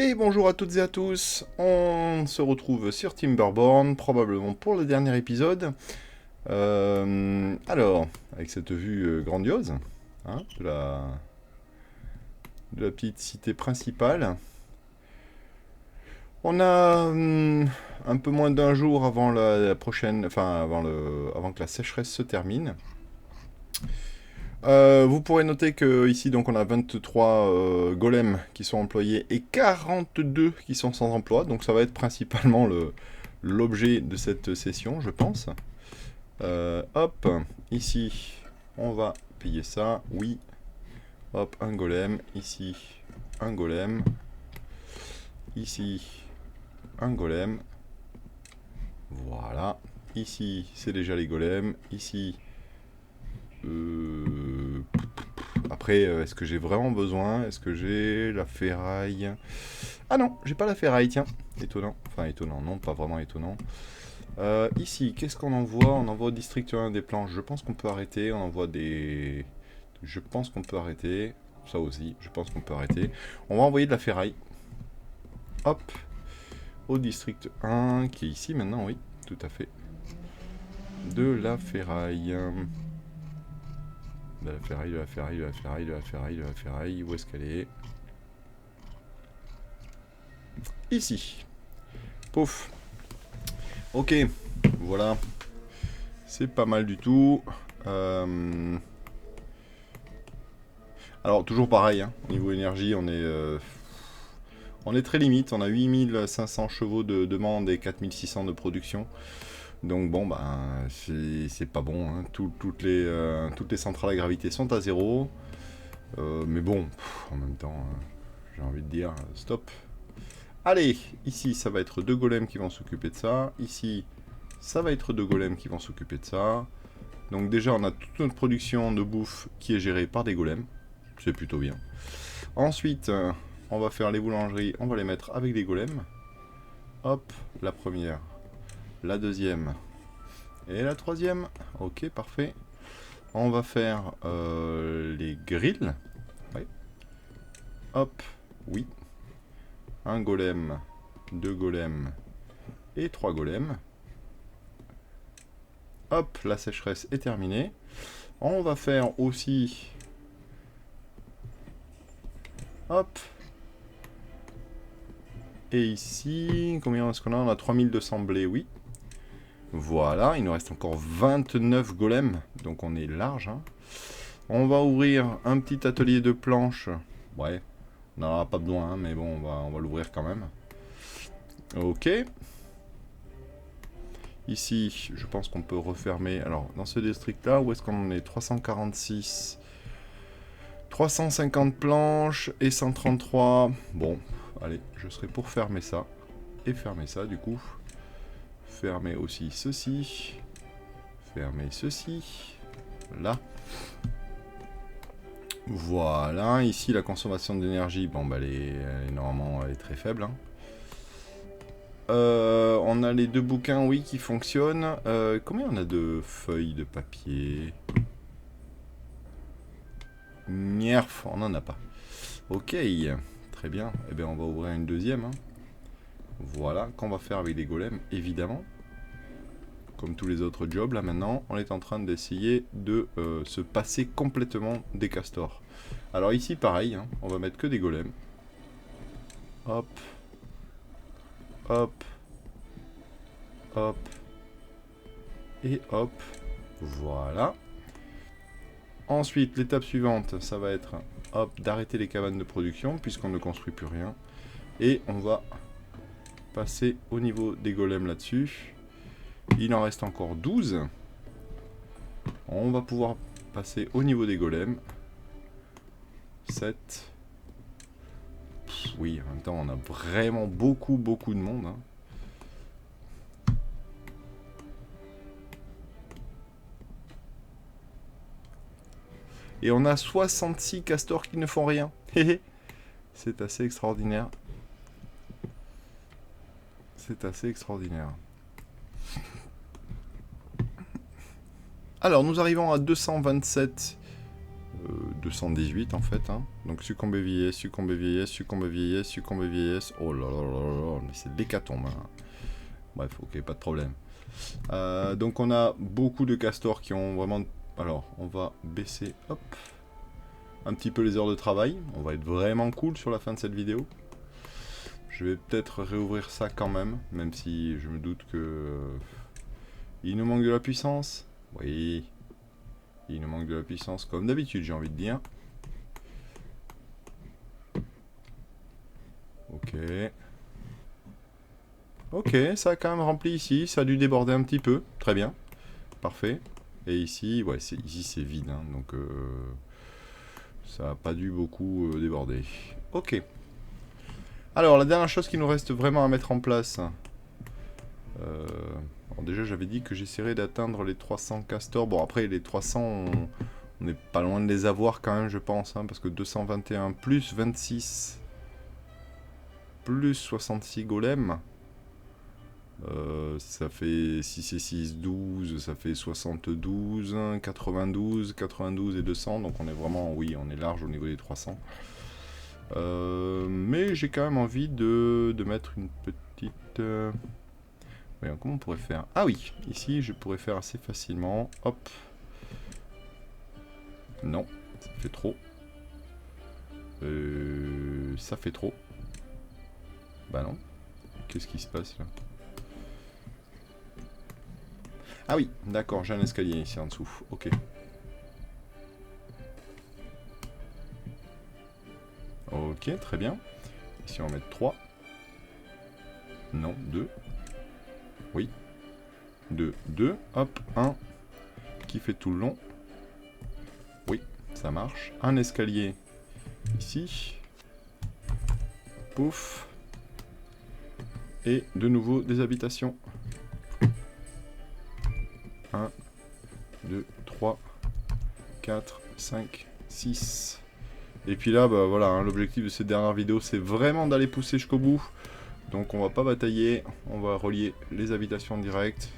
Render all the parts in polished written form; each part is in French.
Et bonjour à toutes et à tous, on se retrouve sur Timberborn, probablement pour le dernier épisode. Alors, avec cette vue grandiose hein, de la petite cité principale, on a un peu moins d'un jour avant la prochaine, enfin avant que la sécheresse se termine. Vous pourrez noter que ici donc on a 23 golems qui sont employés et 42 qui sont sans emploi, donc ça va être principalement l'objet de cette session, je pense. Hop, ici on va payer ça, oui. Hop, un golem, ici un golem, ici un golem, voilà. Ici c'est déjà les golems, ici après, est-ce que j'ai vraiment besoin? Est-ce que j'ai la ferraille? Ah non, j'ai pas la ferraille, tiens. Étonnant. Enfin, étonnant, non, pas vraiment étonnant. Ici, qu'est-ce qu'on envoie? On envoie au district 1 des planches. Je pense qu'on peut arrêter. On envoie des... Je pense qu'on peut arrêter. Ça aussi, je pense qu'on peut arrêter. On va envoyer de la ferraille. Hop. Au district 1, qui est ici maintenant, oui, tout à fait. De la ferraille. De la ferraille, de la ferraille, de la ferraille, de la ferraille, de la ferraille. Où est-ce qu'elle est? Ici. Pouf. Ok. Voilà. C'est pas mal du tout. Alors, toujours pareil. Hein. Au niveau énergie, on est très limite. On a 8500 chevaux de demande et 4600 de production. Donc bon, ben, c'est pas bon. Hein. Toutes les centrales à gravité sont à zéro. Mais bon, en même temps, j'ai envie de dire, stop. Allez, ici, ça va être deux golems qui vont s'occuper de ça. Ici, ça va être deux golems qui vont s'occuper de ça. Donc déjà, on a toute notre production de bouffe qui est gérée par des golems. C'est plutôt bien. Ensuite, on va faire les boulangeries. On va les mettre avec des golems. Hop, la première, la deuxième et la troisième. Ok, parfait. On va faire les grilles. Oui. Hop, oui. Un golem, deux golems et trois golems. Hop, la sécheresse est terminée. On va faire aussi... Hop. Et ici, combien est-ce qu'on a? On a 3200 blés, oui. Voilà, il nous reste encore 29 golems, donc on est large. Hein. On va ouvrir un petit atelier de planches. Ouais, on n'en aura pas besoin, hein, mais bon, on va l'ouvrir quand même. Ok. Ici, je pense qu'on peut refermer. Alors, dans ce district-là, où est-ce qu'on en est? 346. 350 planches et 133. Bon, allez, je serai pour fermer ça. Et fermer ça, du coup. Fermer aussi ceci. Fermer ceci. Là. Voilà. Ici, la consommation d'énergie, bon, bah, normalement, elle est très faible. Hein. On a les deux bouquins, oui, qui fonctionnent. Combien on a de feuilles de papier? Mierf, on n'en a pas. Ok, très bien. Eh bien, on va ouvrir une deuxième. Hein. Voilà, qu'on va faire avec des golems, évidemment. Comme tous les autres jobs, là, maintenant, on est en train d'essayer de se passer complètement des castors. Alors ici, pareil, hein, on va mettre que des golems. Hop. Hop. Hop. Et hop. Voilà. Ensuite, l'étape suivante, ça va être hop, d'arrêter les cabanes de production, puisqu'on ne construit plus rien. Et on va passer au niveau des golems là-dessus. Il en reste encore 12. On va pouvoir passer au niveau des golems. 7. Oui, en même temps, on a vraiment beaucoup de monde. Hein. Et on a 66 castors qui ne font rien. C'est assez extraordinaire. C'est assez extraordinaire. Alors, nous arrivons à 227 218 en fait. Hein. Donc succomber vieillesse, succomber vieillesse, succomber vieillesse, succomber vieillesse. Oh là là là là, mais c'est l'hécatombe. Hein. Bref, ok, pas de problème. Donc on a beaucoup de castors qui ont vraiment... Alors, on va baisser, hop, un petit peu les heures de travail. On va être vraiment cool sur la fin de cette vidéo. Je vais peut-être réouvrir ça quand même, même si je me doute que... il nous manque de la puissance. Oui, il nous manque de la puissance, comme d'habitude, j'ai envie de dire. Ok. Ok, ça a quand même rempli ici, ça a dû déborder un petit peu, très bien, parfait. Et ici, ouais, ici c'est vide, hein, donc ça n'a pas dû beaucoup déborder. Ok. Alors, la dernière chose qui nous reste vraiment à mettre en place. Alors déjà, j'avais dit que j'essaierais d'atteindre les 300 castors. Bon, après, les 300, on n'est pas loin de les avoir quand même, je pense, hein, parce que 221 plus 26 plus 66 golems. Ça fait 6 et 6, 12, ça fait 72, 92, 92 et 200, donc on est vraiment, oui, on est large au niveau des 300. Mais j'ai quand même envie de mettre une petite... Voyons, comment on pourrait faire? Ah oui, ici je pourrais faire assez facilement, hop. Non, ça fait trop. Ça fait trop. Bah non. Qu'est-ce qui se passe là? Ah oui, d'accord, j'ai un escalier ici en dessous. Ok. Ok, très bien. Ici on va mettre 3. Non, 2. Oui. 2, 2. Hop, 1. Qui fait tout le long. Oui, ça marche. Un escalier ici. Pouf. Et de nouveau des habitations. 1, 2, 3, 4, 5, 6. Et puis là, bah voilà, hein, l'objectif de cette dernière vidéo, c'est vraiment d'aller pousser jusqu'au bout. Donc on va pas batailler, on va relier les habitations directes.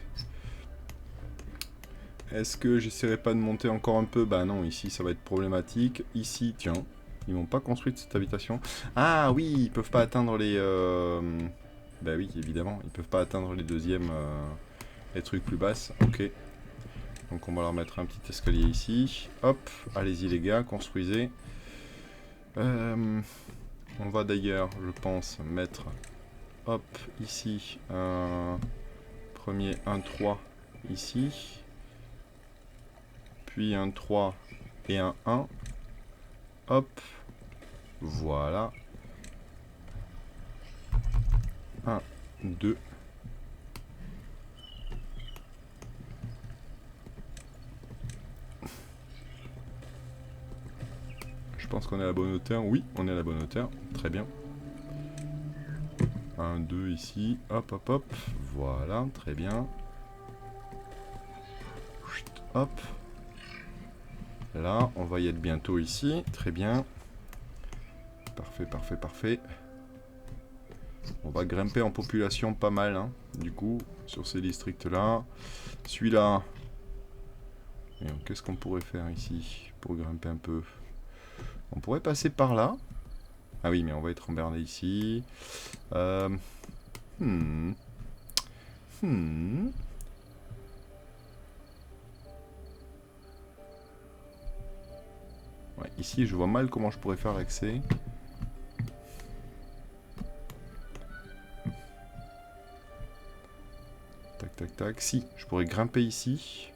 Est-ce que j'essaierai pas de monter encore un peu? Bah non, ici ça va être problématique. Ici, tiens, ils m'ont pas construit cette habitation. Ah oui, ils peuvent pas atteindre les... Bah oui, évidemment, ils peuvent pas atteindre les deuxièmes... les trucs plus basses. Ok. Donc on va leur mettre un petit escalier ici. Hop, allez-y les gars, construisez. On va d'ailleurs, je pense, mettre... Hop, ici, un premier 1-3 ici. Puis un 3 et un 1. Hop, voilà. 1, 2. Je pense qu'on est à la bonne hauteur. Oui, on est à la bonne hauteur. Très bien. 1, 2 ici. Hop, hop, hop. Voilà, très bien. Hop. Là, on va y être bientôt ici. Très bien. Parfait, parfait, parfait. On va grimper en population pas mal, hein, du coup, sur ces districts-là. Celui-là. Qu'est-ce qu'on pourrait faire ici pour grimper un peu? On pourrait passer par là. Ah oui, mais on va être emmerdé ici. Ouais, ici, je vois mal comment je pourrais faire l'accès. Tac, tac, tac. Si, je pourrais grimper ici.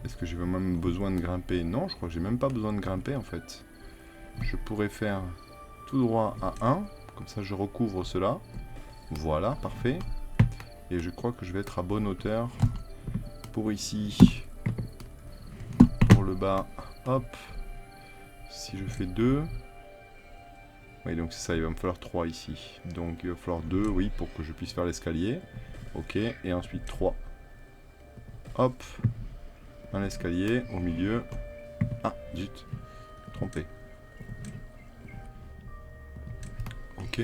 Est-ce que j'ai même besoin de grimper? Non, je crois que j'ai même pas besoin de grimper, en fait. Je pourrais faire tout droit à 1. Comme ça, je recouvre cela. Voilà, parfait. Et je crois que je vais être à bonne hauteur pour ici. Pour le bas, hop. Si je fais 2... Oui, donc c'est ça, il va me falloir 3 ici. Donc il va falloir 2, oui, pour que je puisse faire l'escalier. Ok, et ensuite 3. Hop. Un escalier au milieu. Ah, zut. Trompé. Ok.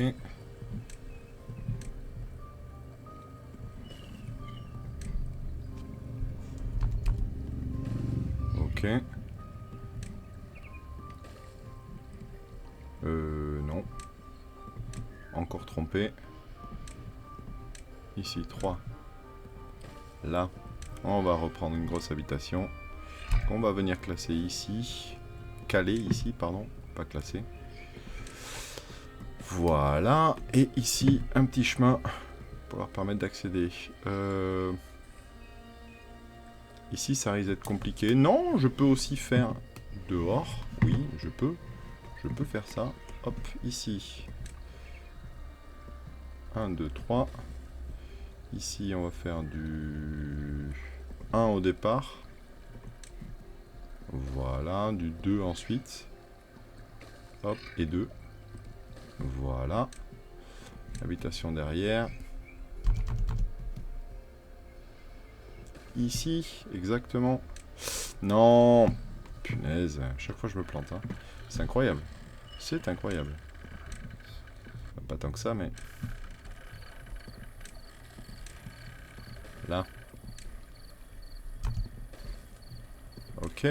Ok. camper. Ici, 3. Là, on va reprendre une grosse habitation. On va venir classer ici. Caler ici, pardon. Pas classer. Voilà. Et ici, un petit chemin pour leur permettre d'accéder. Ici, ça risque d'être compliqué. Non, je peux aussi faire dehors. Oui, je peux. Je peux faire ça. Hop, ici. 1, 2, 3. Ici, on va faire du 1 au départ. Voilà, du 2 ensuite. Hop, et 2. Voilà. Habitation derrière. Ici, exactement. Non. Punaise, chaque fois je me plante. Hein. C'est incroyable. C'est incroyable. Pas tant que ça, mais... Là. Ok.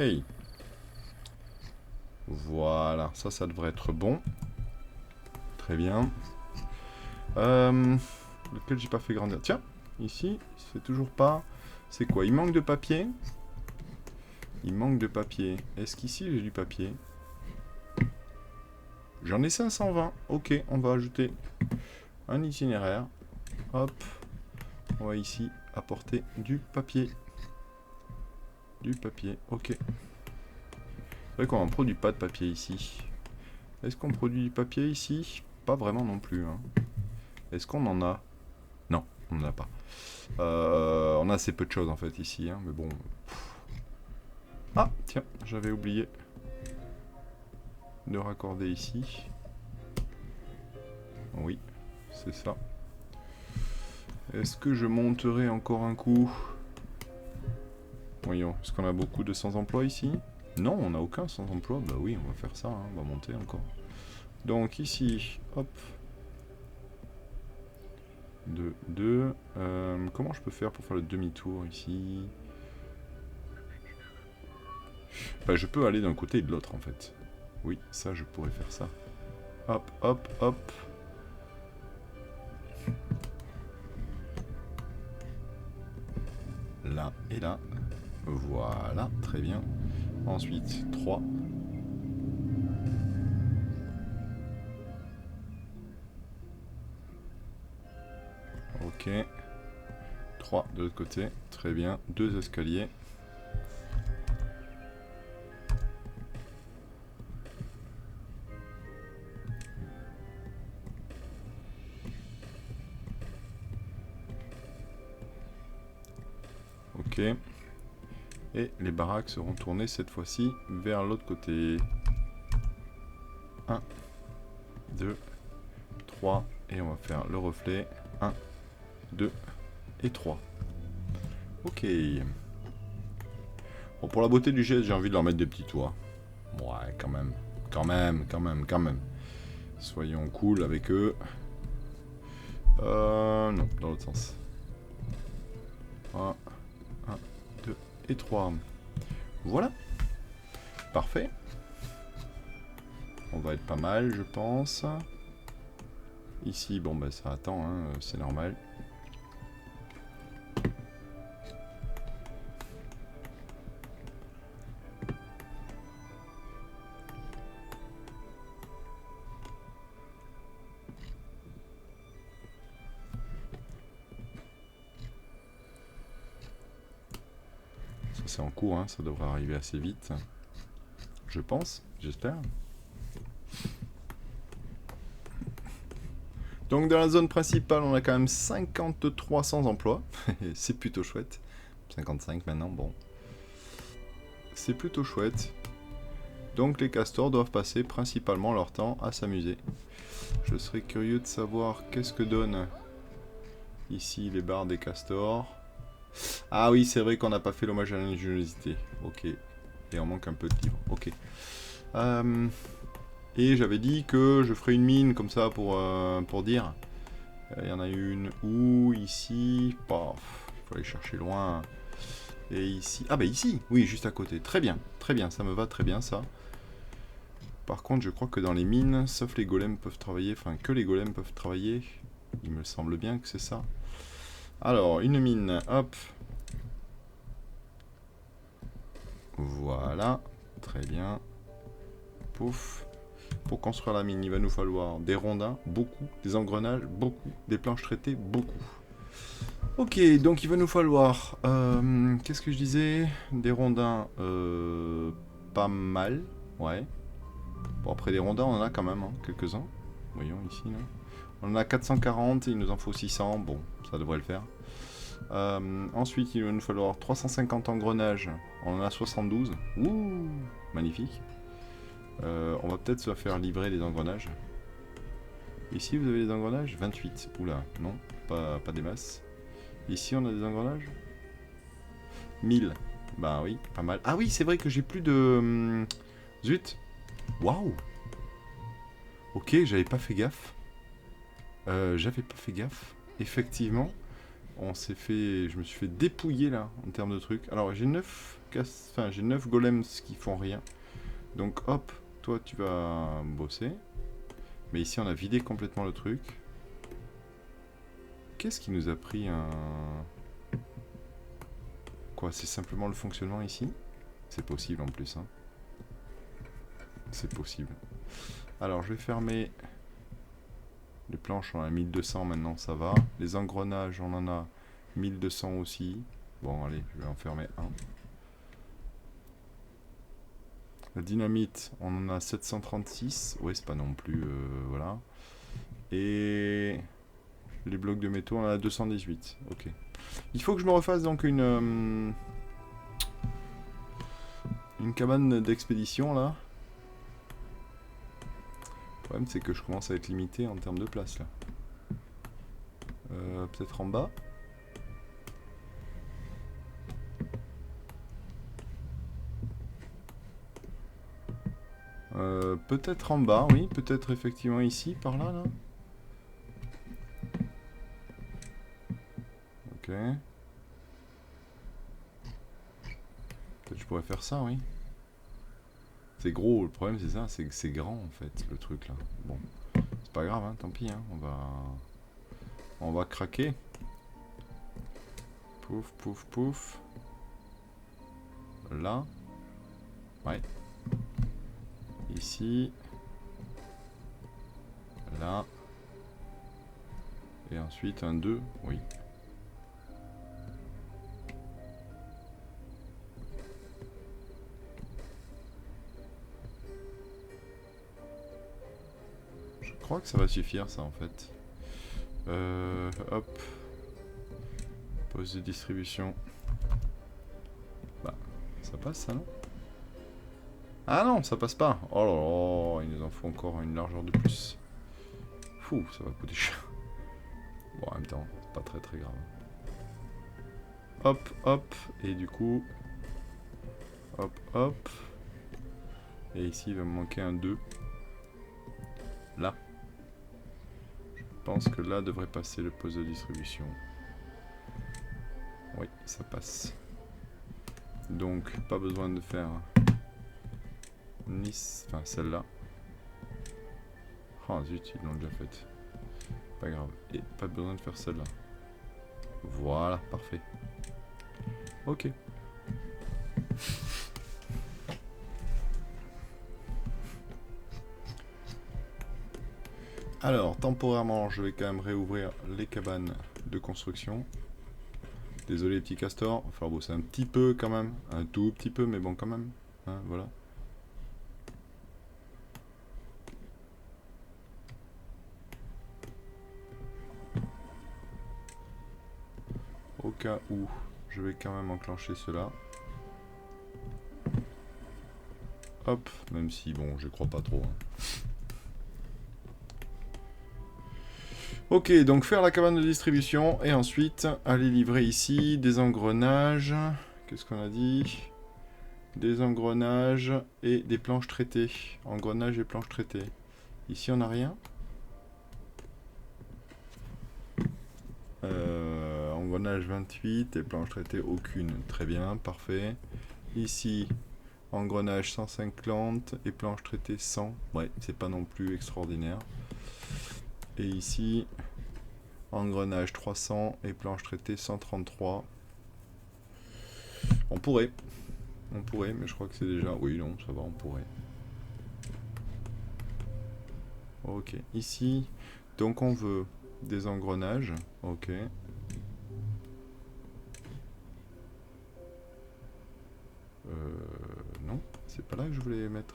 Voilà, ça devrait être bon. Très bien. Lequel j'ai pas fait grandir. Tiens, ici, c'est toujours pas... C'est quoi? Il manque de papier. Il manque de papier. Est-ce qu'ici j'ai du papier? J'en ai 520. Ok, on va ajouter un itinéraire. Hop. On va ici apporter du papier. Du papier, ok. C'est vrai qu'on ne produit pas de papier ici. Est-ce qu'on produit du papier ici? Pas vraiment non plus. Hein. Est-ce qu'on en a? Non, on n'en a pas. On a assez peu de choses en fait ici. Hein, mais bon. Ah, tiens, j'avais oublié de raccorder ici. Oui, c'est ça. Est-ce que je monterai encore un coup? Voyons, est-ce qu'on a beaucoup de sans-emploi ici? Non, on n'a aucun sans-emploi. Bah oui, on va faire ça, hein, on va monter encore. Donc ici, hop. 2, 2. Comment je peux faire pour faire le demi-tour ici? Bah, je peux aller d'un côté et de l'autre en fait. Oui, ça, je pourrais faire ça. Hop, hop, hop. Là et là. Voilà, très bien. Ensuite, 3. Ok. 3 de l'autre côté. Très bien. 2 escaliers. Ok. Et les baraques seront tournées cette fois-ci vers l'autre côté. 1, 2, 3. Et on va faire le reflet. 1, 2 et 3. Ok. Bon, pour la beauté du geste, j'ai envie de leur mettre des petits toits. Ouais, quand même. Quand même. Soyons cool avec eux. Non, dans l'autre sens. 1, 2 et 3. Voilà. Parfait. On va être pas mal, je pense. Ici, bon, bah ça attend, hein, c'est normal. Ça, c'est en cours, hein, ça devrait arriver assez vite. Je pense, j'espère. Donc dans la zone principale, on a quand même 53 sans emploi. C'est plutôt chouette. 55 maintenant, bon. C'est plutôt chouette. Donc les castors doivent passer principalement leur temps à s'amuser. Je serais curieux de savoir qu'est-ce que donnent ici les barres des castors. Ah oui, c'est vrai qu'on n'a pas fait l'hommage à l'ingéniosité. Ok. Et on manque un peu de livres. Ok. Et j'avais dit que je ferais une mine comme ça pour dire. Il y en a une où, ici. Paf, faut aller chercher loin. Et ici. Ah bah ici, oui, juste à côté. Très bien, ça me va très bien ça. Par contre, je crois que dans les mines, sauf les golems peuvent travailler, enfin que les golems peuvent travailler. Il me semble bien que c'est ça. Alors, une mine, hop. Voilà, très bien. Pouf. Pour construire la mine, il va nous falloir des rondins, beaucoup, des engrenages, beaucoup, des planches traitées, beaucoup. Ok, donc il va nous falloir, qu'est-ce que je disais? Des rondins, pas mal, ouais. Bon, après des rondins, on en a quand même, hein, quelques-uns. Voyons ici, là. On en a 440, il nous en faut 600, bon, ça devrait le faire. Ensuite, il va nous falloir 350 engrenages, on en a 72. Ouh, magnifique. On va peut-être se faire livrer des engrenages. Ici, vous avez des engrenages 28. Oula, non, pas des masses. Ici, on a des engrenages 1000. Bah oui, pas mal. Ah oui, c'est vrai que j'ai plus de... Zut. Waouh. Ok, j'avais pas fait gaffe. Effectivement, on s'est fait... Je me suis fait dépouiller, là, en termes de trucs. Alors, j'ai 9... Enfin, j'ai 9 golems qui font rien. Donc, hop, toi, tu vas bosser. Mais ici, on a vidé complètement le truc. Qu'est-ce qui nous a pris un... Quoi, c'est simplement le fonctionnement ici? C'est possible en plus, hein. C'est possible. Alors, je vais fermer... Les planches, on a 1200 maintenant, ça va. Les engrenages, on en a 1200 aussi. Bon, allez, je vais en fermer un. La dynamite, on en a 736. Ouais, c'est pas non plus... voilà. Et... Les blocs de métaux, on en a 218. Ok. Il faut que je me refasse donc une cabane d'expédition, là. Le problème, c'est que je commence à être limité en termes de place, là. Peut-être en bas. Peut-être en bas, oui. Peut-être effectivement ici, par là, là. Ok. Peut-être je pourrais faire ça, oui. C'est gros, le problème c'est ça, c'est que c'est grand en fait, le truc là. Bon, c'est pas grave, hein, tant pis, hein, on va craquer. Pouf, pouf, pouf. Là. Ouais. Ici. Là. Et ensuite un 2, oui. Je crois que ça va suffire ça en fait. Hop. Poste de distribution. Bah, ça passe ça non? Ah non, ça passe pas. Oh là là, il nous en faut encore une largeur de plus. Fou, ça va coûter cher. Bon, en même temps, c'est pas très très grave. Hop, hop, et du coup... Hop, hop. Et ici, il va me manquer un 2. Là. Je pense que là devrait passer le poste de distribution. Oui, ça passe. Donc, pas besoin de faire... Nice, enfin celle-là. Oh zut, ils l'ont déjà faite. Pas grave. Et pas besoin de faire celle-là. Voilà, parfait. Ok. Alors, temporairement, je vais quand même réouvrir les cabanes de construction. Désolé, petit castor. Enfin bon, c'est un petit peu quand même. Un tout petit peu, mais bon, quand même. Hein, voilà. Au cas où, je vais quand même enclencher cela. Hop, même si, bon, je crois pas trop. Hein. Ok, donc faire la cabane de distribution et ensuite aller livrer ici des engrenages. Qu'est-ce qu'on a dit? Des engrenages et des planches traitées. Engrenages et planches traitées. Ici, on n'a rien. Engrenage 28 et planches traitées aucune. Très bien, parfait. Ici, engrenage 150 et planches traitées 100. Ouais, c'est pas non plus extraordinaire. Et ici, Engrenage 300 et planche traitée 133. On pourrait. On pourrait, mais je crois que c'est déjà... Oui, non, ça va, on pourrait. Ok, ici, donc on veut des engrenages. Ok. Non, c'est pas là que je voulais les mettre.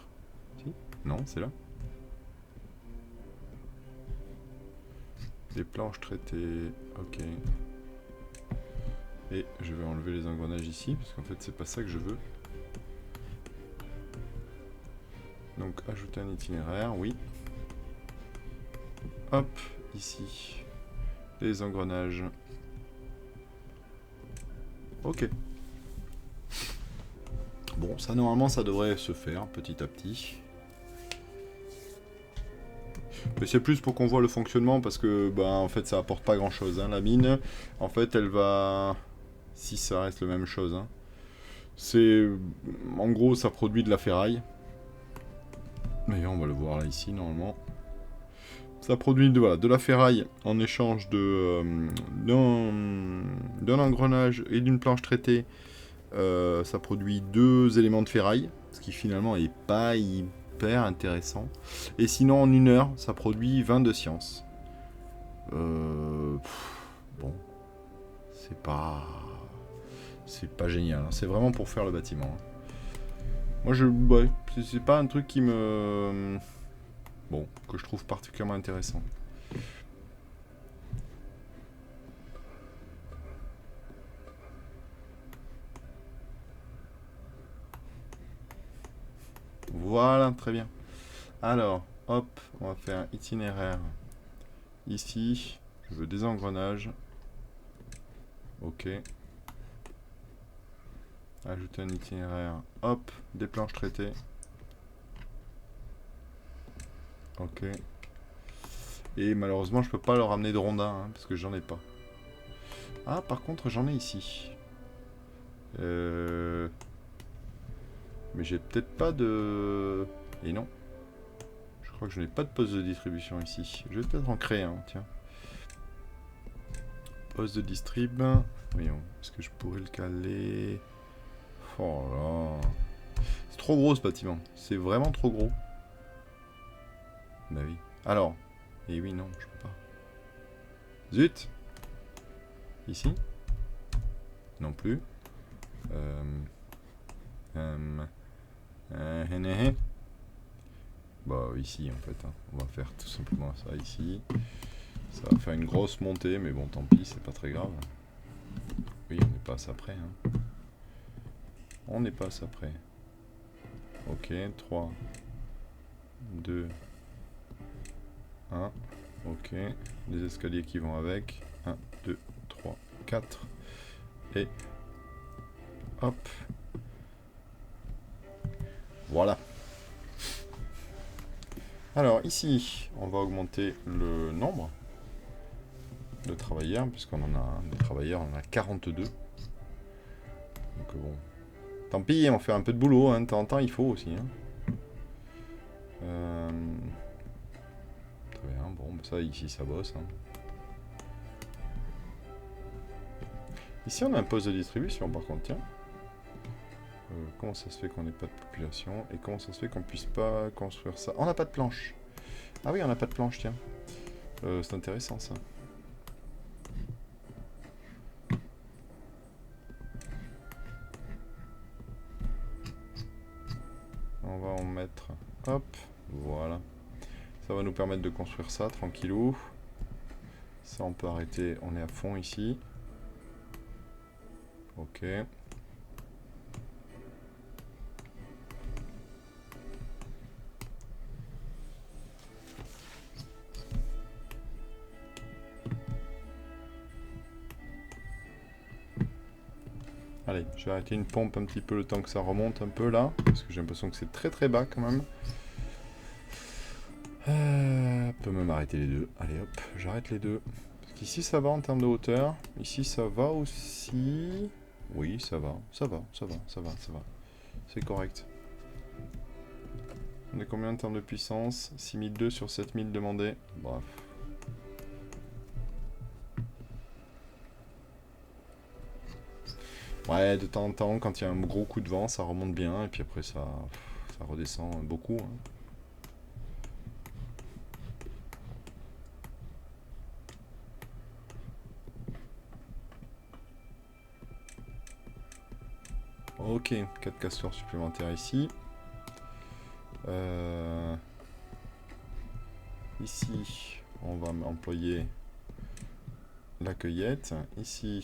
Si? Non, c'est là. Des planches traitées. Ok. Et je vais enlever les engrenages ici, parce qu'en fait, c'est pas ça que je veux. Donc, ajouter un itinéraire, oui. Hop, ici. Les engrenages. Ok. Bon, ça normalement ça devrait se faire petit à petit. Mais c'est plus pour qu'on voit le fonctionnement parce que bah en fait ça apporte pas grand chose. Hein. La mine, en fait elle va... Si ça reste la même chose. Hein. C'est... En gros ça produit de la ferraille. D'ailleurs on va le voir là ici normalement. Ça produit voilà, de la ferraille en échange d'un engrenage et d'une planche traitée. Ça produit 2 éléments de ferraille, ce qui finalement est pas hyper intéressant. Et sinon, en 1 heure, ça produit 20 de science. Bon, c'est pas génial. Hein. C'est vraiment pour faire le bâtiment. Hein. Moi, ouais, c'est pas un truc qui me... Bon, que je trouve particulièrement intéressant. Voilà, très bien. Alors, hop, on va faire itinéraire. Ici, je veux des engrenages. Ok. Ajouter un itinéraire. Hop, des planches traitées. Ok. Et malheureusement, je peux pas leur ramener de rondins, hein, parce que j'en ai pas. Ah, par contre, j'en ai ici. Mais j'ai peut-être pas de... Et non. Je crois que je n'ai pas de poste de distribution ici. Je vais peut-être en créer un, tiens. Poste de distrib. Voyons, est-ce que je pourrais le caler? Oh là. C'est trop gros ce bâtiment. C'est vraiment trop gros. Bah oui. Alors. Et oui, non, je peux pas. Zut. Ici. Non plus. Bah ici en fait. Hein. On va faire tout simplement ça ici. Ça va faire une grosse montée, mais bon, tant pis, c'est pas très grave. Oui, on n'est pas à ça près. Hein. On n'est pas à ça près. Ok, 3, 2, 1. Ok, les escaliers qui vont avec. 1, 2, 3, 4. Et hop. Voilà. Alors ici, on va augmenter le nombre de travailleurs, puisqu'on en a des travailleurs, on en a 42. Donc bon. Tant pis, on fait un peu de boulot, hein, de temps en temps il faut aussi. Hein. Très bien, bon, ça ici ça bosse. Hein. Ici on a un poste de distribution par contre, tiens. Comment ça se fait qu'on n'ait pas de population? Et comment ça se fait qu'on puisse pas construire ça? On n'a pas de planche. Ah oui, on n'a pas de planche, tiens. C'est intéressant ça. On va en mettre... Hop, voilà. Ça va nous permettre de construire ça, tranquillou. Ça, on peut arrêter. On est à fond ici. Ok. Allez, je vais arrêter une pompe un petit peu le temps que ça remonte un peu là. Parce que j'ai l'impression que c'est très très bas quand même. On peut même arrêter les deux. Allez hop, j'arrête les deux. Parce qu'ici ça va en termes de hauteur. Ici ça va aussi. Oui, ça va. Ça va. C'est correct. On est combien en termes de puissance? 6002 sur 7000 demandés. Bref. Ouais, de temps en temps, quand il y a un gros coup de vent, ça remonte bien, et puis après ça redescend beaucoup, hein. Ok, 4 castors supplémentaires ici. Ici, on va employer la cueillette. Ici,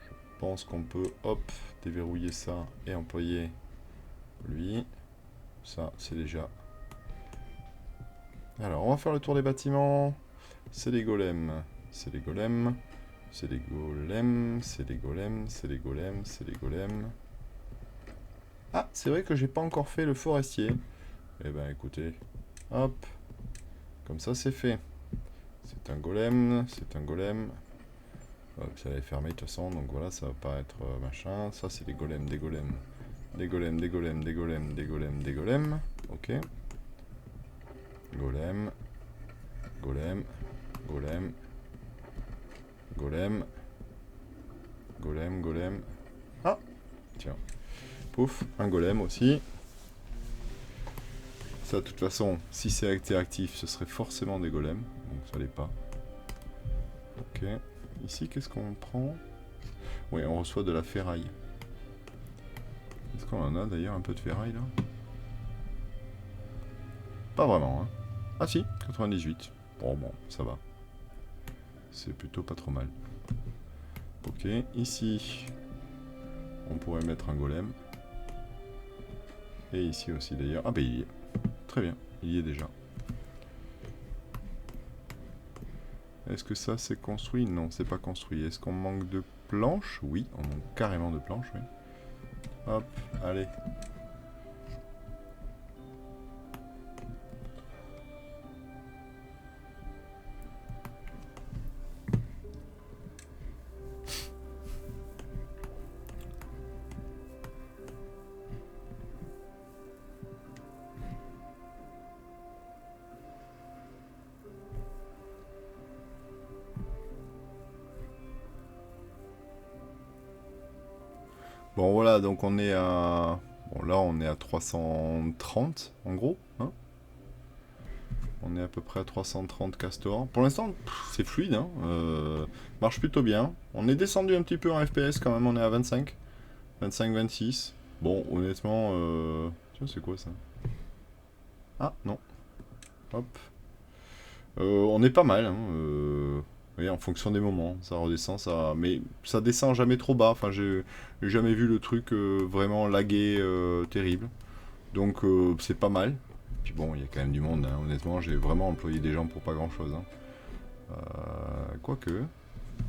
je pense qu'on peut, hop, déverrouiller ça et employer lui. Ça, c'est déjà... Alors, on va faire le tour des bâtiments. C'est les golems. C'est les golems. C'est les golems. C'est les golems. C'est les golems. C'est les golems. Ah, c'est vrai que j'ai pas encore fait le forestier. Eh ben, écoutez. Hop. Comme ça, c'est fait. C'est un golem. C'est un golem. Hop, ça va fermer de toute façon. Donc voilà, ça va pas être machin. Ça, c'est des golems, des golems. Des golems, des golems, des golems, des golems, des golems. Ok. Golem. Golem. Golem. Golem. Golem, golem. Ah, tiens. Pouf, un golem aussi. Ça, de toute façon, si c'est interactif, ce serait forcément des golems. Donc ça l'est pas. Ok. Ici, qu'est-ce qu'on prend? Oui, on reçoit de la ferraille. Est-ce qu'on en a d'ailleurs un peu de ferraille là? Pas vraiment, hein. Ah si, 98. Bon, ça va. C'est plutôt pas trop mal. Ok, ici, on pourrait mettre un golem. Et ici aussi d'ailleurs. Ah bah il y est. Très bien, il y est déjà. Est-ce que ça c'est construit? Non, c'est pas construit. Est-ce qu'on manque de planches? Oui, on manque carrément de planches, oui. Hop, allez. Bon voilà, donc on est à... Bon là on est à 330 en gros, hein. On est à peu près à 330 castors. Pour l'instant, c'est fluide, hein. Marche plutôt bien. On est descendu un petit peu en FPS quand même, on est à 25. 25, 26. Bon, honnêtement, tiens, c'est quoi ça? Ah, non. Hop. On est pas mal, hein. Oui, en fonction des moments, ça redescend, ça... Mais ça descend jamais trop bas. Enfin, j'ai jamais vu le truc vraiment lagué terrible. Donc, c'est pas mal. Puis bon, il y a quand même du monde, hein. Honnêtement, j'ai vraiment employé des gens pour pas grand-chose, hein. Quoique,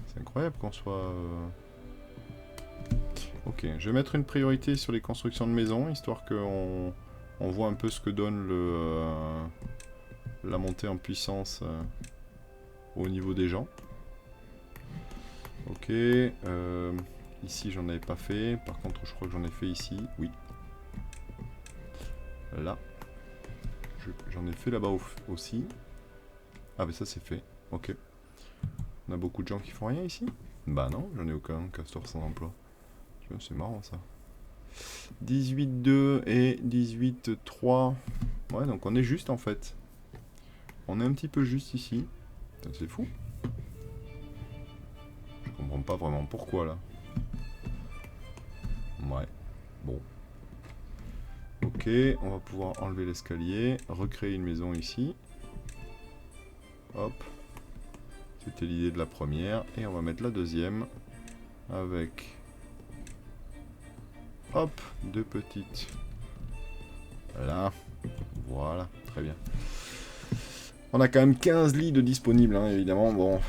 c'est incroyable qu'on soit... Ok, je vais mettre une priorité sur les constructions de maisons, histoire qu'on voit un peu ce que donne la montée en puissance au niveau des gens. Ok, ici j'en avais pas fait, par contre je crois que j'en ai fait ici, oui. Là, j'en ai fait là-bas aussi. Ah mais ça c'est fait, ok. On a beaucoup de gens qui font rien ici? Bah non, j'en ai aucun, castor sans emploi. Tu vois, c'est marrant ça. 18,2 et 18,3. Ouais, donc on est juste en fait. On est un petit peu juste ici. C'est fou. Je comprends pas vraiment pourquoi là. Ouais. Bon. Ok, on va pouvoir enlever l'escalier, recréer une maison ici. Hop. C'était l'idée de la première. Et on va mettre la deuxième. Avec... Hop, deux petites. Là. Voilà, très bien. On a quand même 15 lits de disponibles, hein, évidemment. Bon,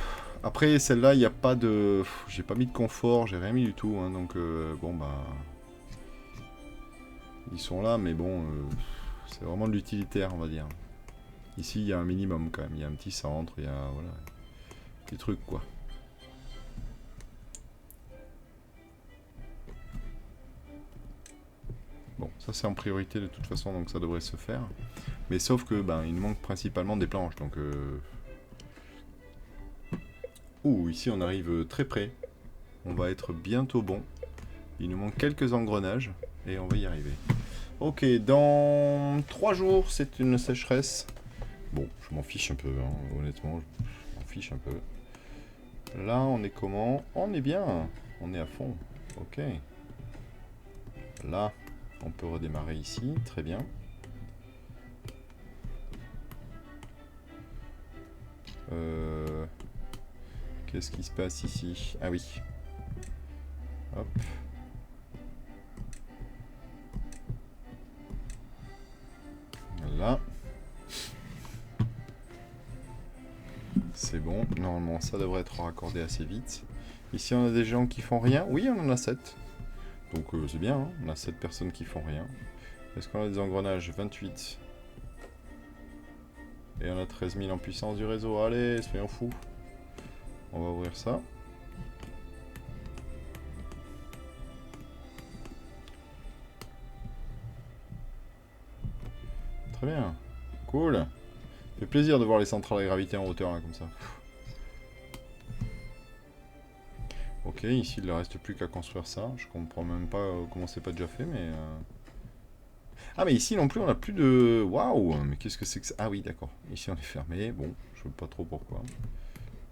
après celle-là, il n'y a pas de... J'ai pas mis de confort, j'ai rien mis du tout, hein, donc bon bah... Ils sont là, mais bon, c'est vraiment de l'utilitaire, on va dire. Ici, il y a un minimum quand même, il y a un petit centre, il y a... Voilà, des trucs quoi. Bon, ça c'est en priorité de toute façon, donc ça devrait se faire. Mais sauf que, ben, il nous manque principalement des planches, donc... Ouh, ici on arrive très près. On va être bientôt bon. Il nous manque quelques engrenages et on va y arriver. Ok, dans 3 jours, c'est une sécheresse. Bon, je m'en fiche un peu, hein, honnêtement, je m'en fiche un peu. Là, on est comment? On est bien, on est à fond. Ok. Là, on peut redémarrer ici, très bien. Qu'est-ce qui se passe ici? Ah oui. Hop. Là. C'est bon. Normalement, ça devrait être raccordé assez vite. Ici, on a des gens qui font rien. Oui, on en a 7. Donc, c'est bien. Hein, on a 7 personnes qui font rien. Est-ce qu'on a des engrenages? 28. Et on a 13 000 en puissance du réseau. Allez, soyons fous. On va ouvrir ça. Très bien. Cool. Ça fait plaisir de voir les centrales à gravité en hauteur, là, comme ça. Ok, ici, il ne reste plus qu'à construire ça. Je comprends même pas comment c'est pas déjà fait, mais... Ah, mais ici non plus, on n'a plus de... Waouh. Mais qu'est-ce que c'est que ça? Ah oui, d'accord. Ici, on est fermé. Bon, je ne sais pas trop pourquoi.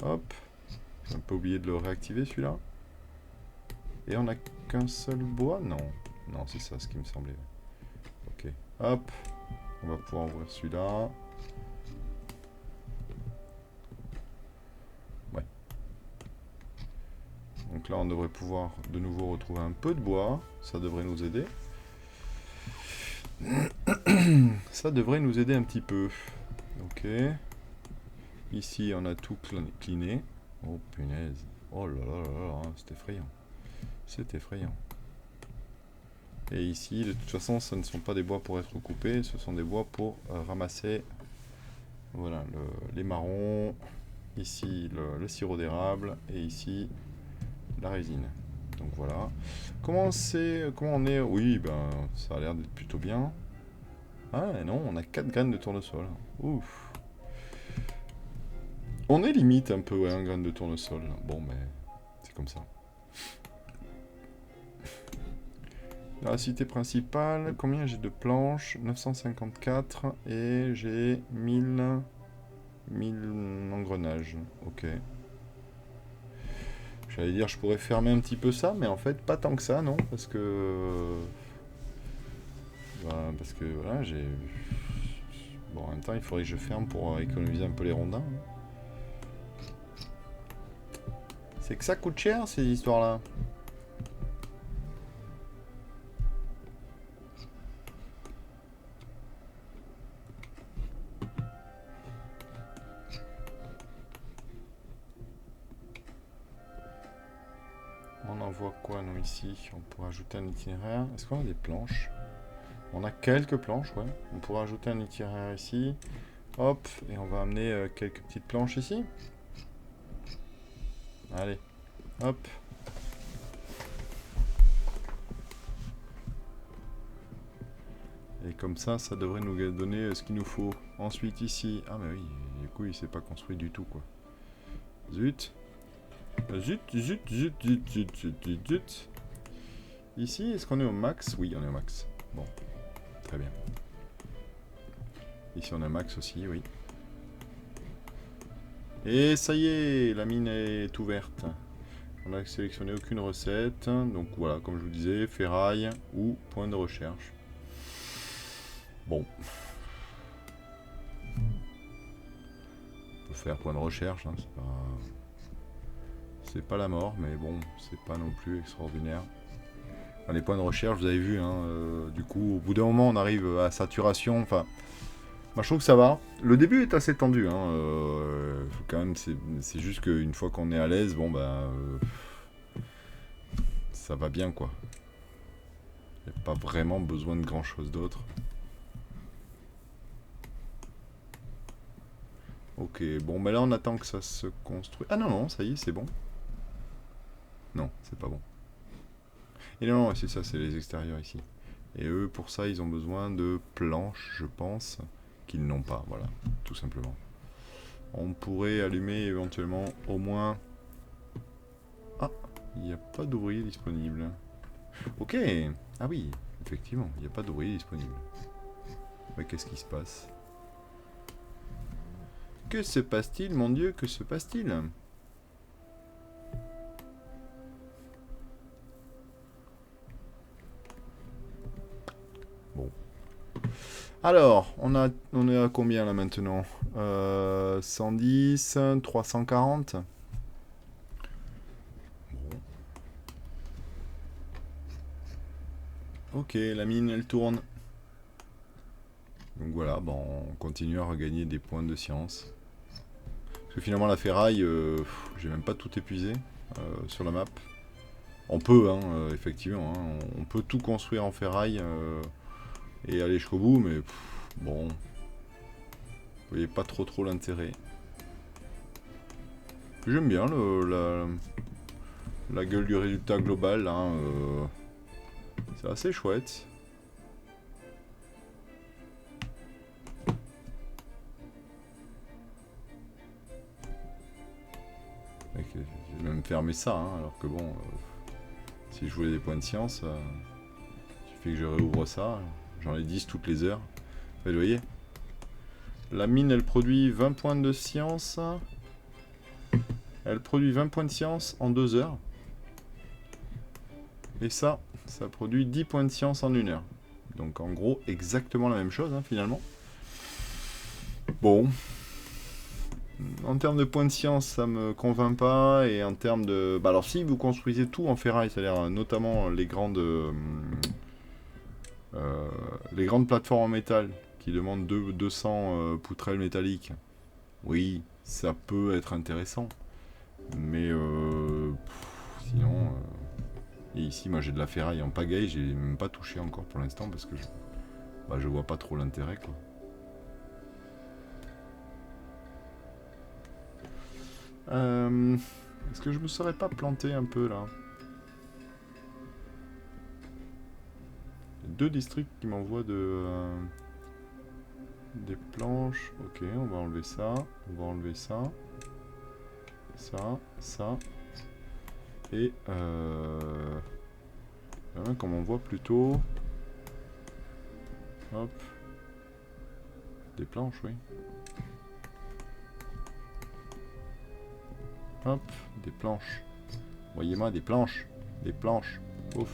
Hop. J'ai un peu oublié de le réactiver, celui-là. Et on n'a qu'un seul bois? Non. Non, c'est ça, ce qui me semblait. Ok. Hop. On va pouvoir ouvrir celui-là. Ouais. Donc là, on devrait pouvoir de nouveau retrouver un peu de bois. Ça devrait nous aider. Ça devrait nous aider un petit peu. Ok. Ici, on a tout cleané. Oh, punaise. Oh là là là là, c'est effrayant. C'est effrayant. Et ici, de toute façon, ce ne sont pas des bois pour être coupés, ce sont des bois pour ramasser, voilà, les marrons, ici le sirop d'érable, et ici la résine. Donc voilà. Comment on est? Oui, ben, ça a l'air d'être plutôt bien. Ah non, on a 4 graines de tournesol. Ouf. On est limite un peu, ouais, un graine de tournesol. Bon, mais c'est comme ça. Dans la cité principale, combien j'ai de planches? 954 et j'ai 1000 engrenages. Ok. J'allais dire je pourrais fermer un petit peu ça, mais en fait pas tant que ça, non? Parce que... parce que voilà, j'ai... Bon, en même temps, il faudrait que je ferme pour économiser un peu les rondins. C'est que ça coûte cher, ces histoires-là. On envoie quoi, nous, ici? On pourrait ajouter un itinéraire. Est-ce qu'on a des planches? On a quelques planches, ouais. On pourrait ajouter un itinéraire ici. Hop, et on va amener quelques petites planches ici. Allez, hop. Et comme ça, ça devrait nous donner ce qu'il nous faut. Ensuite, ici... Ah, mais oui, du coup, il s'est pas construit du tout, quoi. Zut. Zut, zut, zut, zut, zut, zut, zut, zut. Ici, est-ce qu'on est au max? Oui, on est au max. Bon, très bien. Ici, on a max aussi, oui. Et ça y est, la mine est ouverte. On n'a sélectionné aucune recette. Donc voilà, comme je vous disais, ferraille ou point de recherche. Bon. On peut faire point de recherche, hein, c'est pas la mort, mais bon, c'est pas non plus extraordinaire. Dans les points de recherche, vous avez vu, hein, du coup, au bout d'un moment, on arrive à saturation. Enfin, moi, je trouve que ça va. Le début est assez tendu, hein. Faut quand même, c'est juste qu'une fois qu'on est à l'aise, bon, bah, ça va bien, quoi. Il n'y a pas vraiment besoin de grand chose d'autre. Ok, bon, mais là, on attend que ça se construise. Ah non, non, ça y est, c'est bon. Non, c'est pas bon. Et non, c'est ça, c'est les extérieurs ici. Et eux, pour ça, ils ont besoin de planches, je pense, qu'ils n'ont pas, voilà, tout simplement. On pourrait allumer éventuellement au moins... Ah, il n'y a pas d'ouvrier disponible. Ok. Ah oui, effectivement, il n'y a pas d'ouvrier disponible. Mais qu'est-ce qui se passe? Que se passe-t-il, mon Dieu, que se passe-t-il? Bon. Alors, on est à combien là maintenant 110, 340. Bon. Ok, la mine elle tourne. Donc voilà, bon, on continue à regagner des points de science. Parce que finalement la ferraille, j'ai même pas tout épuisé sur la map. On peut, hein, effectivement, hein, on peut tout construire en ferraille et aller jusqu'au bout, mais bon, vous voyez pas trop l'intérêt. J'aime bien la gueule du résultat global, hein, c'est assez chouette. J'ai même fermé ça, hein, alors que bon, si je voulais des points de science, il suffit que je réouvre ça, j'en ai 10 toutes les heures. Vous voyez, la mine elle produit 20 points de science, elle produit 20 points de science en 2 heures. Et ça produit 10 points de science en 1 heure. Donc en gros, exactement la même chose, hein, finalement. Bon. En termes de points de science, ça me convainc pas. Et en termes de... Bah alors si vous construisez tout en ferraille, c'est-à-dire notamment les grandes plateformes en métal qui demandent 200 poutrelles métalliques, oui, ça peut être intéressant. Mais sinon... Et ici, moi j'ai de la ferraille en pagaille, j'ai même pas touché encore pour l'instant parce que je vois pas trop l'intérêt, quoi. Est-ce que je me serais pas planté un peu là? Il y a 2 districts qui m'envoient des planches. Ok, on va enlever ça. On va enlever ça. Ça. Et il y en a un qu'on m'envoie plutôt. Hop. Des planches, oui. Hop, des planches. Voyez-moi des planches. Des planches. Ouf.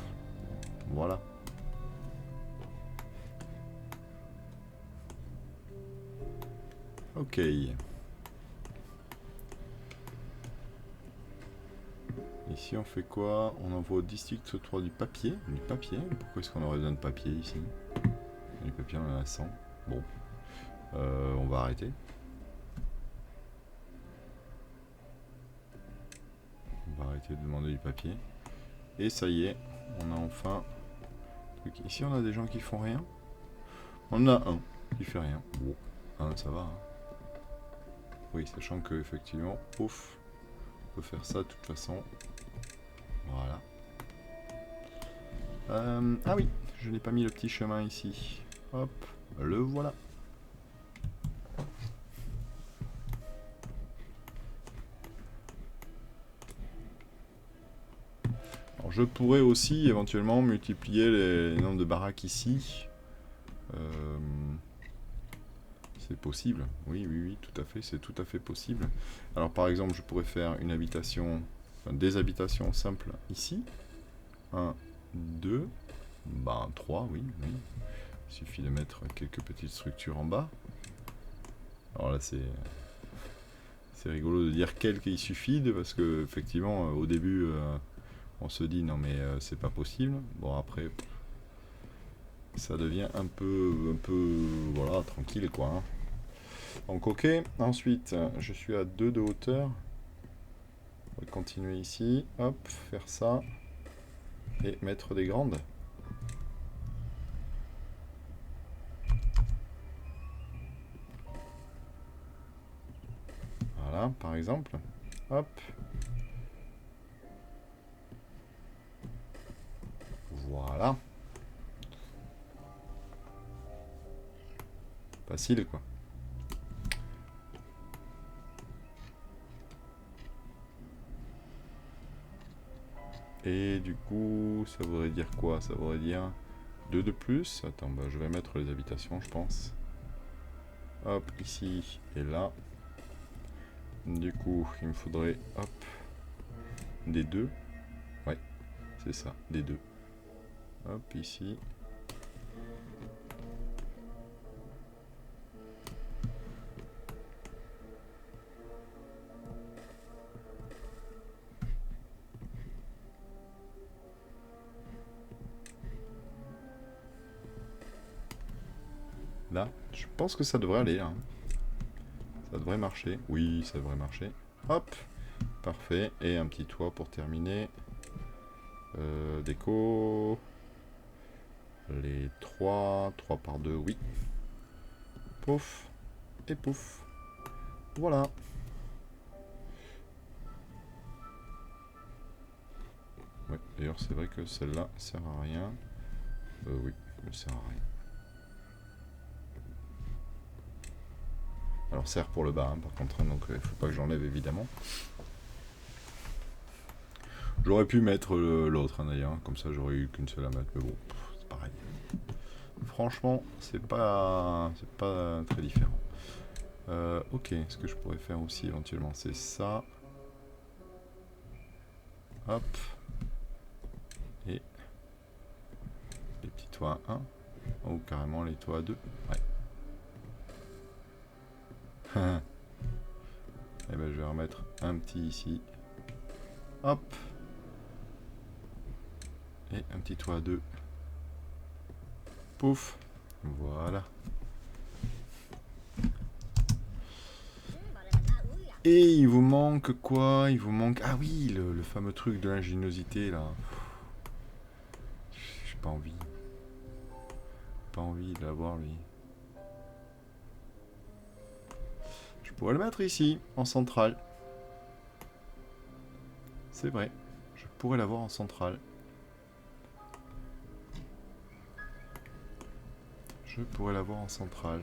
Voilà. Ok. Ici on fait quoi? On envoie au district 3 du papier. Du papier? Pourquoi est-ce qu'on aurait besoin de papier ici? Du papier on en a 100. Bon. On va arrêter. On va arrêter de demander du papier. Et ça y est, on a enfin... Ici on a des gens qui font rien. On en a un qui fait rien. Bon, hein, ça va. Hein. Oui, sachant que effectivement, pouf, on peut faire ça de toute façon. Voilà. Ah oui, je n'ai pas mis le petit chemin ici. Hop, le voilà. Alors je pourrais aussi éventuellement multiplier les nombres de baraques ici. C'est possible, oui, tout à fait, c'est tout à fait possible. Alors par exemple, je pourrais faire une habitation, enfin, des habitations simples ici. 1, 2, bah 3, oui. Il suffit de mettre quelques petites structures en bas. Alors là, c'est rigolo de dire quelques il suffit, parce que effectivement, au début, on se dit non mais c'est pas possible. Bon après, ça devient un peu, voilà, tranquille quoi. Hein. Donc ok, ensuite je suis à 2 de hauteur. On va continuer ici, hop, faire ça. Et mettre des grandes. Voilà, par exemple. Hop. Voilà. Facile quoi. Et du coup, ça voudrait dire quoi? Ça voudrait dire 2 de plus. Attends, bah, je vais mettre les habitations, je pense. Hop, ici et là. Du coup, il me faudrait, hop, des 2. Ouais, c'est ça, des 2. Hop, ici. Là, je pense que ça devrait aller, hein. Ça devrait marcher. Oui, ça devrait marcher. Hop, parfait. Et un petit toit pour terminer. Déco. Les 3 par 2, oui. Pouf. Et pouf. Voilà. Ouais, d'ailleurs, c'est vrai que celle-là sert à rien. Oui, elle sert à rien. Alors, sert pour le bas, hein, par contre, hein, donc il faut pas que j'enlève, évidemment. J'aurais pu mettre l'autre, hein, d'ailleurs, comme ça j'aurais eu qu'une seule à mettre, mais bon, c'est pareil. Franchement, c'est pas très différent. Ok, ce que je pourrais faire aussi éventuellement, c'est ça. Hop. Et les petits toits à 1. Ou carrément les toits à 2. Ouais. Et ben je vais remettre un petit ici. Hop. Et un petit toit à 2. Pouf. Voilà. Et il vous manque quoi? Il vous manque... Ah oui, le fameux truc de l'ingéniosité, là. J'ai pas envie. Pas envie de l'avoir, lui. Je pourrais le mettre ici, en centrale. C'est vrai. Je pourrais l'avoir en centrale. Je pourrais l'avoir en centrale.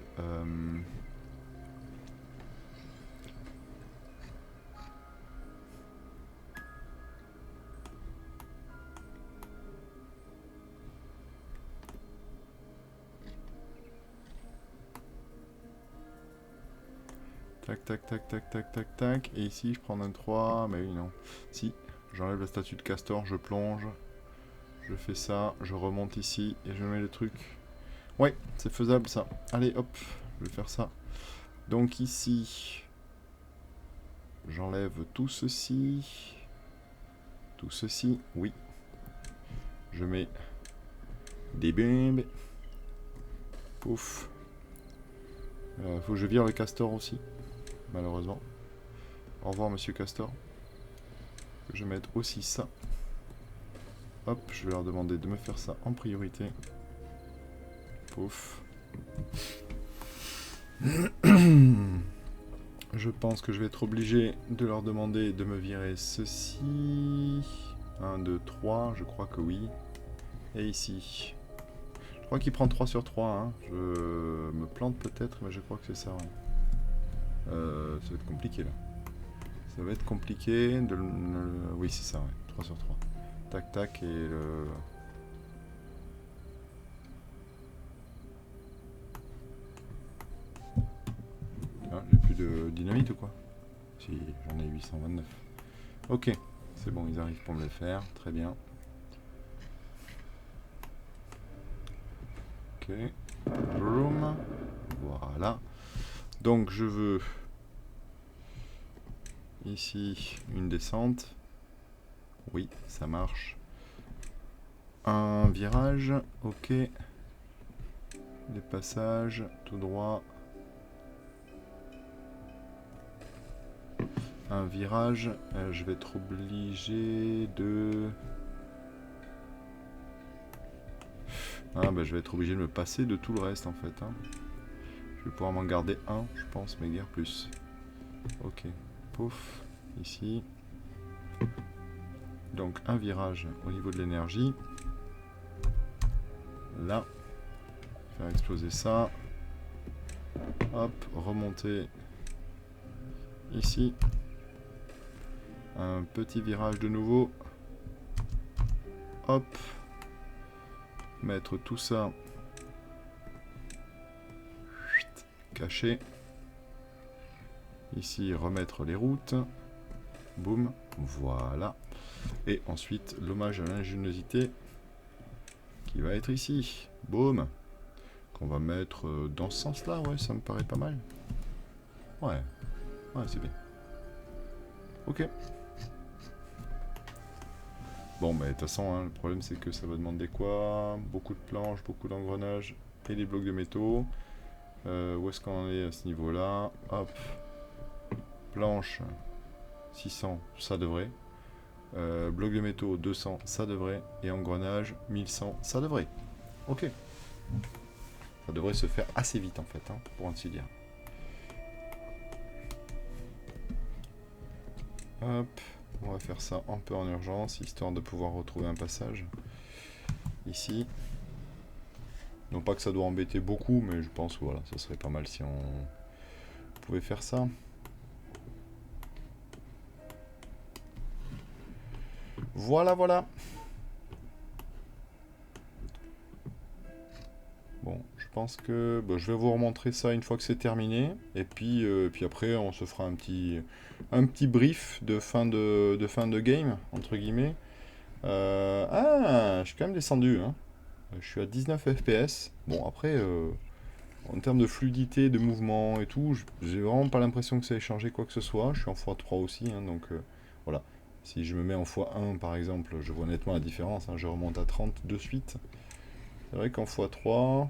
Tac, tac, tac, tac, tac, tac, tac. Et ici, je prends un 3. Mais oui, non. Si, j'enlève la statue de castor, je plonge. Je fais ça, je remonte ici et je mets le truc. Ouais, c'est faisable ça. Allez, hop, je vais faire ça. Donc ici, j'enlève tout ceci. Tout ceci, oui. Je mets des bimbes. Pouf. Faut que je vire le castor aussi, malheureusement. Au revoir, monsieur Castor. Je vais mettre aussi ça. Hop, je vais leur demander de me faire ça en priorité. Pouf. Je pense que je vais être obligé de leur demander de me virer ceci. 1, 2, 3, je crois que oui. Et ici. Je crois qu'il prend 3 sur 3. Hein. Je me plante peut-être, mais je crois que c'est ça. Ouais. Ça va être compliqué là. Ça va être compliqué de... Oui, c'est ça, ouais. 3 sur 3. Tac, tac, et le... Ah, j'ai plus de dynamite ou quoi? Si, j'en ai 829. Ok, c'est bon, ils arrivent pour me le faire. Très bien. Ok. Boom. Voilà. Donc, je veux... Ici, une descente. Oui, ça marche. Un virage. Ok. Des passages, tout droit. Un virage, je vais être obligé de... Ah bah je vais être obligé de me passer de tout le reste en fait. Hein. Je vais pouvoir m'en garder un, je pense, mais guère plus. Ok, pouf, ici. Donc un virage au niveau de l'énergie. Là. Faire exploser ça. Hop, remonter ici. Un petit virage de nouveau. hop. Mettre tout ça. Caché. Ici, remettre les routes. Boum. Voilà. Et ensuite, l'hommage à l'ingéniosité qui va être ici. Boum. Qu'on va mettre dans ce sens-là. Ouais, ça me paraît pas mal. Ouais. Ouais, c'est bien. Ok. Bon, bah de toute façon, hein, le problème c'est que ça va demander quoi? Beaucoup de planches, beaucoup d'engrenages et des blocs de métaux. Où est-ce qu'on est à ce niveau-là? Hop. Planche 600, ça devrait. Bloc de métaux 200, ça devrait. Et engrenage 1100, ça devrait. Ok. Ça devrait se faire assez vite en fait, hein, pour ainsi dire. Hop. On va faire ça un peu en urgence, histoire de pouvoir retrouver un passage. Ici. Non pas que ça doit embêter beaucoup, mais je pense que voilà, ça serait pas mal si on pouvait faire ça. Voilà, voilà. Bon, je pense que bah, je vais vous remontrer ça une fois que c'est terminé. Et puis après, on se fera un petit brief de fin de game, entre guillemets. Ah, je suis quand même descendu, hein. Je suis à 19 FPS. Bon, après, en termes de fluidité, de mouvement et tout, j'ai vraiment pas l'impression que ça ait changé quoi que ce soit. Je suis en x3 aussi, hein, donc voilà. Si je me mets en x1 par exemple, je vois nettement la différence, hein, je remonte à 30 de suite. C'est vrai qu'en x3,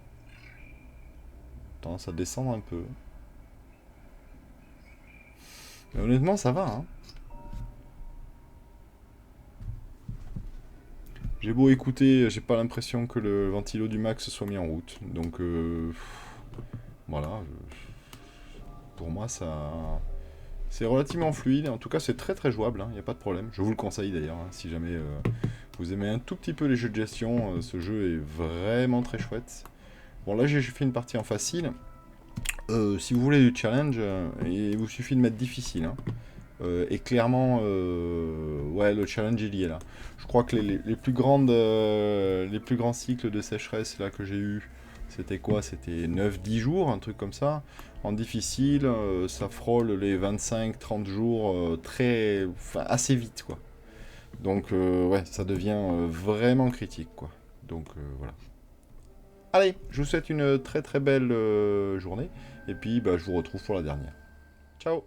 tendance à descendre un peu. Mais honnêtement, ça va, hein. J'ai beau écouter, j'ai pas l'impression que le ventilo du max se soit mis en route. Donc voilà, pour moi ça... C'est relativement fluide, en tout cas c'est très très jouable, il n'y a pas de problème. Je vous le conseille d'ailleurs, hein, si jamais vous aimez un tout petit peu les jeux de gestion, ce jeu est vraiment très chouette. Bon là j'ai fait une partie en facile. Si vous voulez du challenge, il vous suffit de mettre difficile. Hein. Et clairement, ouais, le challenge il y est là. Je crois que les plus grands cycles de sécheresse là que j'ai eu, c'était quoi? C'était 9-10 jours, un truc comme ça. En difficile, ça frôle les 25-30 jours assez vite, quoi. Donc, ouais, ça devient vraiment critique, quoi. Donc, voilà. Allez, je vous souhaite une très très belle journée. Et puis, bah, je vous retrouve pour la dernière. Ciao!